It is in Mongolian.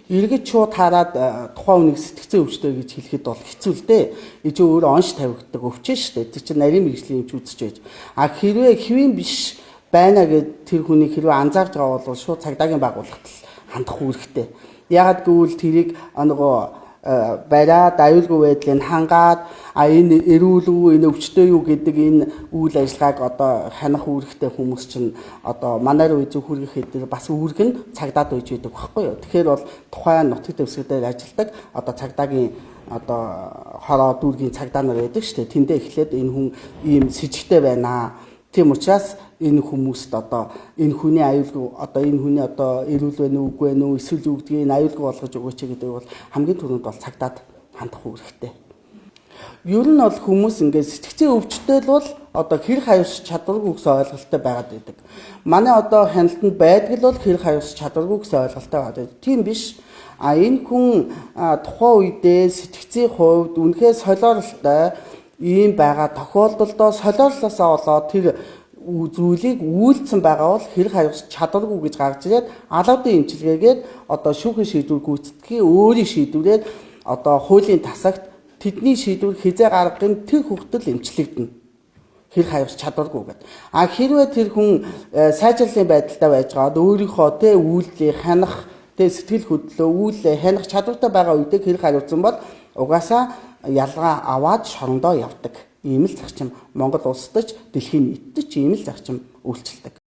эргэж шууд хараад тухайн үнийг сэтгцэн өвчтэй гэж хэлэхэд бол хэцүү л дээ. Ижи өөрөө онш тавигддаг өвчин шүү дээ. Тэр чинь нарийн мэргэжлийн өвч үзэж байж. А хэрвээ хэвийн биш байна гэд тэр хүний хэрвээ анзаарж байгаа бол шууд цагдаагийн байгууллагт хандах үүрэгтэй. Ягаад гэвэл тэрийг нөгөө бариад аюулгүй байдлыг хангаад энэ эрүүл үү энэ өвчтөй юу гэдэг энэ үйл ажиллагааг одоо хянах үүрэгтэй хүмүүс чинь одоо манай руу үзүү хүргэх хэдээр бас үүрэг нь цагдаад үйж идэг байхгүй юу. Тэгэхээр бол тухайн нутаг дэвсгэрээр ажилладаг одоо цагдаагийн одоо хороо дүүргийн цагдаа нар байдаг шүү дээ. Тэндээ эхлээд энэ хүн ийм сэжигтэй байна. Тийм учраас энэ хүмүүст одоо энэ хүний аюулгүй одоо энэ хүний одоо эрүүл байна уу үгүй байна уу эсвэл зүгдгийг аюулгүй болгож өгөөч гэдэг бол хамгийн түрүүнд бол цагдаад хандах үүрэгтэй. Ер нь бол хүмүүс ингээд сэтгцэн өвчтөй л бол одоо хэрэг хавьс чадваргүй гэсэн ойлголттой байгаад байдаг. Манай одоо хяналтанд байдаг л бол хэрэг хавьс чадваргүй гэсэн ойлголттой байгаа. Тийм биш. Энэ хүн тухайн үедээ сэтгцийн хувьд үнэхээр солиоролтой ийм байгаа тохиолдолдоо солиорлосоо болоод тэр зүйлийг үйлдсэн байгаа бол хэрэг хавьс чадваргүй гэж гарч ирээд алаадын эмчилгээгээд одоо шүүхийн шийдвэр гүйцэтгэхийн өөрийн шийдвэрээр одоо хуулийн тасагт тэдний шийдвэр хизээ гаргахын тэр хүртэл эмчлэгдэнэ. Хэрэг хавьс чадваргүй гэдэг. А хэрвээ тэр хүн сайжруулалтын байдалтай байж байгаа өөрийнхөө тэ үйлдэлийг хянах тэ сэтгэл хөдлөлөө үйлээ хянах чадвартай байгаа үедээ хэрэг хавьсан бол угаасаа ялгаа аваад шорондоо явдаг. Ийм л зарчим Монгол улсад ч дэлхийн нийтэд ч ийм л зарчим үйлчилдэг.